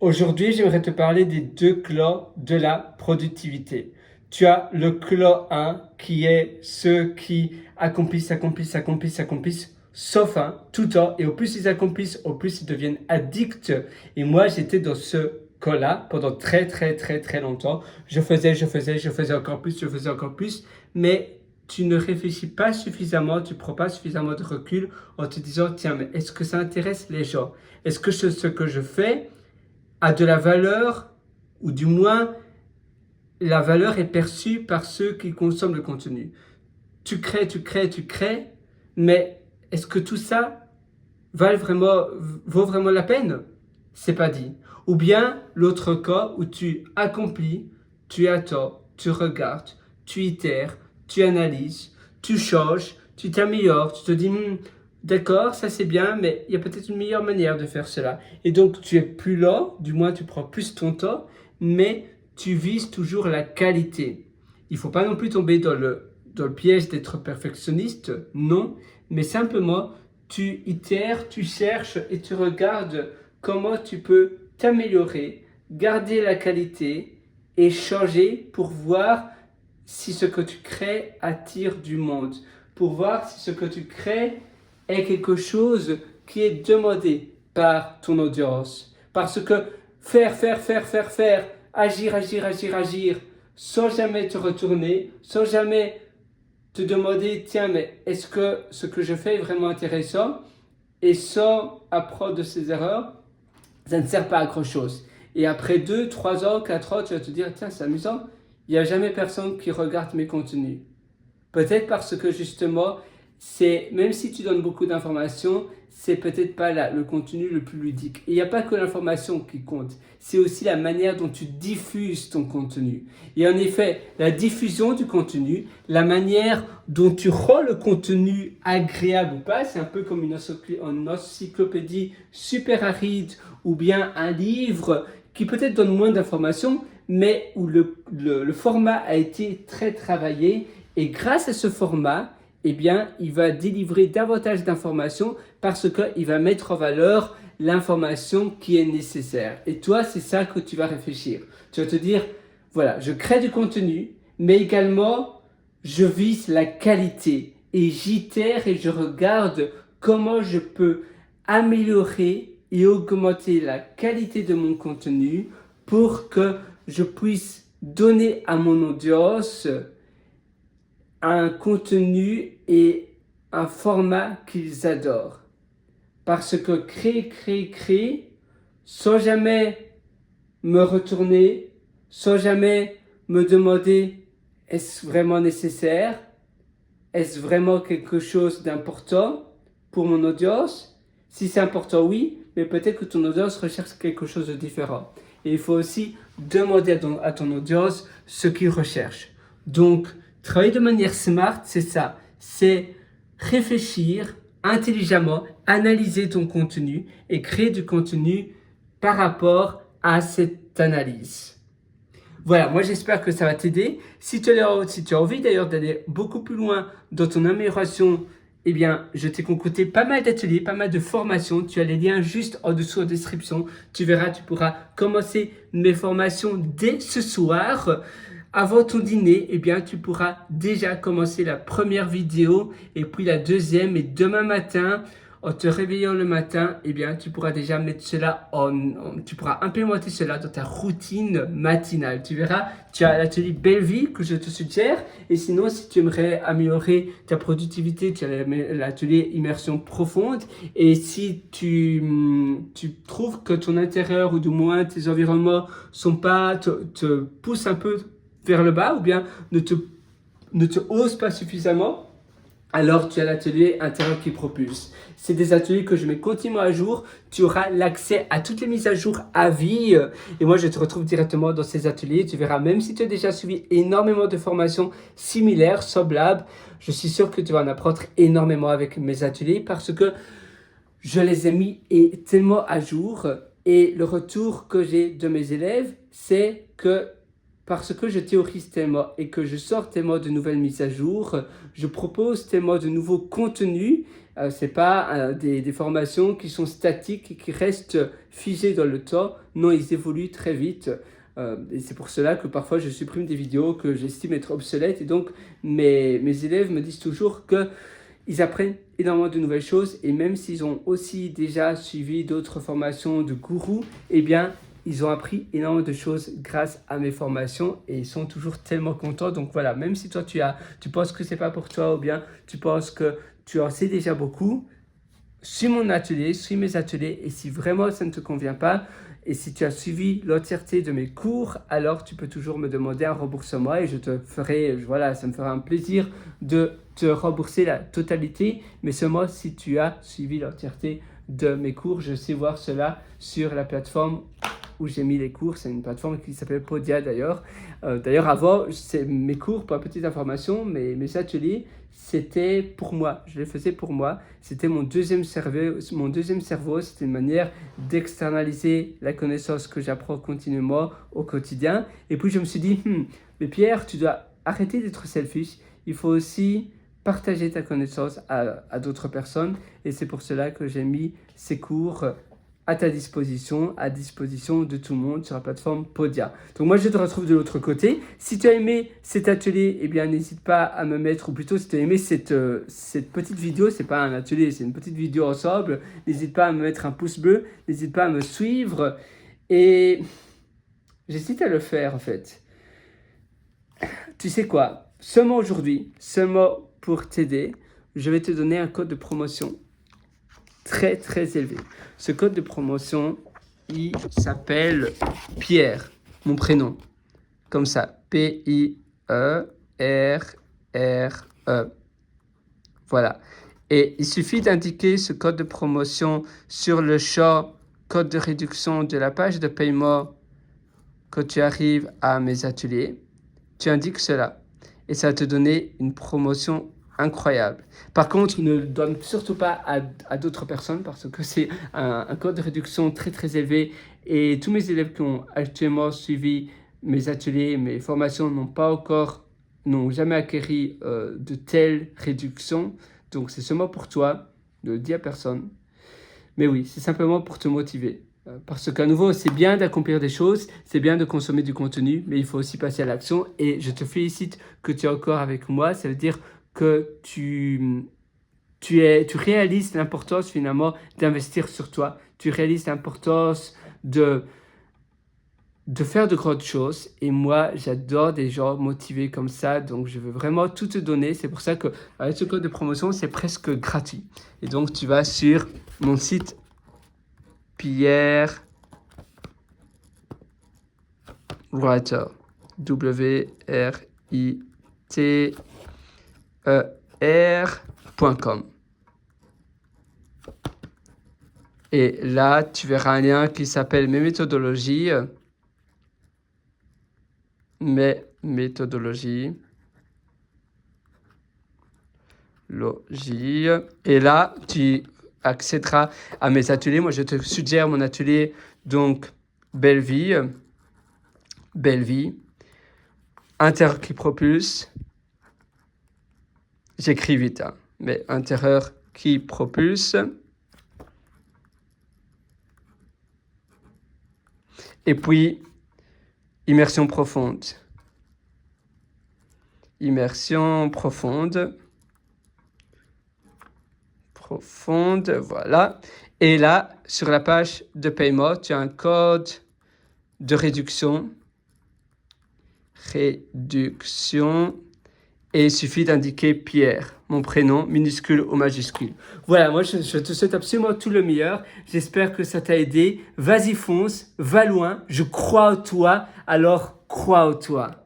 Aujourd'hui, j'aimerais te parler des deux clans de la productivité. Tu as le clan 1 qui est ceux qui accomplissent, sauf un, tout le temps. Et au plus ils accomplissent, au plus ils deviennent addicts. Et moi, j'étais dans ce clan-là pendant très longtemps. Je faisais encore plus. Mais tu ne réfléchis pas suffisamment, tu ne prends pas suffisamment de recul en te disant, tiens, mais est-ce que ça intéresse les gens? Est-ce que ce que je fais a de la valeur, ou du moins la valeur est perçue par ceux qui consomment le contenu. Tu crées, mais est-ce que tout ça vaut vraiment la peine? C'est pas dit. Ou bien l'autre cas où tu accomplis, tu attends, tu regardes, tu itères, tu analyses, tu changes, tu t'améliores, tu te dis d'accord, ça c'est bien, mais il y a peut-être une meilleure manière de faire cela. Et donc tu es plus lent, du moins tu prends plus ton temps, mais tu vises toujours la qualité. Il ne faut pas non plus tomber dans le piège d'être perfectionniste, non, mais simplement tu itères, tu cherches et tu regardes comment tu peux t'améliorer, garder la qualité et changer pour voir si ce que tu crées attire du monde, pour voir si ce que tu crées est quelque chose qui est demandé par ton audience. Parce que faire, agir, sans jamais te retourner, sans jamais te demander, tiens, mais est-ce que ce que je fais est vraiment intéressant? Et sans apprendre de ses erreurs, ça ne sert pas à grand chose. Et après 2, 3 ans, 4 ans, tu vas te dire, tiens, c'est amusant, il n'y a jamais personne qui regarde mes contenus. Peut-être parce que justement, même si tu donnes beaucoup d'informations, c'est peut-être pas le contenu le plus ludique. Et il n'y a pas que l'information qui compte, c'est aussi la manière dont tu diffuses ton contenu. Et en effet, la diffusion du contenu, la manière dont tu rends le contenu agréable ou pas, c'est un peu comme une encyclopédie super aride ou bien un livre qui peut-être donne moins d'informations, mais où le format a été très travaillé. Et grâce à ce format, eh bien, il va délivrer davantage d'informations parce qu'il va mettre en valeur l'information qui est nécessaire. Et toi, c'est ça que tu vas réfléchir. Tu vas te dire, voilà, je crée du contenu, mais également, je vise la qualité. Et j'itère et je regarde comment je peux améliorer et augmenter la qualité de mon contenu pour que je puisse donner à mon audience un contenu et un format qu'ils adorent. Parce que créer, sans jamais me retourner, sans jamais me demander est-ce vraiment nécessaire? Est-ce vraiment quelque chose d'important pour mon audience? Si c'est important, oui, mais peut-être que ton audience recherche quelque chose de différent. Et il faut aussi demander à ton audience ce qu'il recherche. Donc, travailler de manière smart, c'est ça. C'est réfléchir intelligemment, analyser ton contenu et créer du contenu par rapport à cette analyse. Voilà, moi j'espère que ça va t'aider. Si tu as envie d'ailleurs d'aller beaucoup plus loin dans ton amélioration, eh bien, je t'ai concocté pas mal d'ateliers, pas mal de formations. Tu as les liens juste en dessous en description. Tu verras, tu pourras commencer mes formations dès ce soir. Avant ton dîner, eh bien, tu pourras déjà commencer la première vidéo et puis la deuxième. Et demain matin, en te réveillant le matin, eh bien, tu pourras déjà mettre cela tu pourras implémenter cela dans ta routine matinale. Tu verras, tu as l'atelier Belle Vie que je te suggère. Et sinon, si tu aimerais améliorer ta productivité, tu as l'atelier Immersion Profonde. Et si tu trouves que ton intérieur ou du moins tes environnements te poussent un peu vers le bas ou bien ne te osent pas suffisamment, alors tu as l'atelier intérieur qui propulse. C'est des ateliers que je mets continuellement à jour. Tu auras l'accès à toutes les mises à jour à vie. Et moi, je te retrouve directement dans ces ateliers. Tu verras, même si tu as déjà suivi énormément de formations similaires, semblables, je suis sûr que tu vas en apprendre énormément avec mes ateliers parce que je les ai mis tellement à jour. Et le retour que j'ai de mes élèves, c'est que parce que je théorise tellement et que je sors tellement de nouvelles mises à jour, je propose tellement de nouveaux contenus, C'est pas des formations qui sont statiques et qui restent figées dans le temps. Non, ils évoluent très vite. Et c'est pour cela que parfois je supprime des vidéos que j'estime être obsolètes. Et donc mes élèves me disent toujours qu'ils apprennent énormément de nouvelles choses. Et même s'ils ont aussi déjà suivi d'autres formations de gourous, eh bien ils ont appris énormément de choses grâce à mes formations et ils sont toujours tellement contents. Donc voilà, même si toi tu penses que c'est pas pour toi ou bien tu penses que tu en sais déjà beaucoup, suis mon atelier, suis mes ateliers et si vraiment ça ne te convient pas et si tu as suivi l'entièreté de mes cours, alors tu peux toujours me demander un remboursement et je te ferai, voilà, ça me fera un plaisir de te rembourser la totalité, mais seulement si tu as suivi l'entièreté de mes cours. Je sais voir cela sur la plateforme où j'ai mis les cours. C'est une plateforme qui s'appelle Podia d'ailleurs. D'ailleurs, avant, mes cours, pour une petite information, mes ateliers, c'était pour moi. Je les faisais pour moi. C'était mon deuxième cerveau. C'était une manière d'externaliser la connaissance que j'apprends continuellement au quotidien. Et puis, je me suis dit, mais Pierre, tu dois arrêter d'être selfish. Il faut aussi partager ta connaissance à d'autres personnes. Et c'est pour cela que j'ai mis ces cours à ta disposition, à disposition de tout le monde sur la plateforme Podia. Donc moi je te retrouve de l'autre côté. Si tu as aimé cet atelier, eh bien n'hésite pas à me mettre, ou plutôt si tu as aimé cette petite vidéo, c'est pas un atelier, c'est une petite vidéo ensemble, n'hésite pas à me mettre un pouce bleu, n'hésite pas à me suivre et j'hésite à le faire en fait. Tu sais quoi, seulement aujourd'hui, seulement pour t'aider, je vais te donner un code de promotion très très élevé. Ce code de promotion, il s'appelle Pierre, mon prénom. Comme ça, P-I-E-R-R-E. Voilà. Et il suffit d'indiquer ce code de promotion sur le champ code de réduction de la page de paiement quand tu arrives à mes ateliers. Tu indiques cela et ça va te donner une promotion incroyable. Par contre, ne le donne surtout pas à d'autres personnes parce que c'est un code de réduction très très élevé et tous mes élèves qui ont actuellement suivi mes ateliers, mes formations n'ont jamais acquis de telles réductions. Donc c'est seulement pour toi, ne le dis à personne. Mais oui, c'est simplement pour te motiver. Parce qu'à nouveau, c'est bien d'accomplir des choses, c'est bien de consommer du contenu, mais il faut aussi passer à l'action. Et je te félicite que tu es encore avec moi. Ça veut dire que tu réalises l'importance finalement d'investir sur toi. Tu réalises l'importance de faire de grandes choses. Et moi, j'adore des gens motivés comme ça. Donc, je veux vraiment tout te donner. C'est pour ça qu'avec ce code de promotion, c'est presque gratuit. Et donc, tu vas sur mon site Pierre Writer, WRITER.com. Et là, tu verras un lien qui s'appelle Mes méthodologies. Mes méthodologies. Et là, tu accéderas à mes ateliers. Moi, je te suggère mon atelier, donc, Belle Vie, Intérieur qui propulse. J'écris vite, hein, mais Intérieur qui propulse. Et puis, immersion profonde. Immersion profonde. Voilà. Et là, sur la page de paiement, tu as un code de réduction. Et il suffit d'indiquer Pierre, mon prénom, minuscule ou majuscule. Voilà, moi je te souhaite absolument tout le meilleur. J'espère que ça t'a aidé. Vas-y, fonce, va loin. Je crois en toi, alors crois en toi.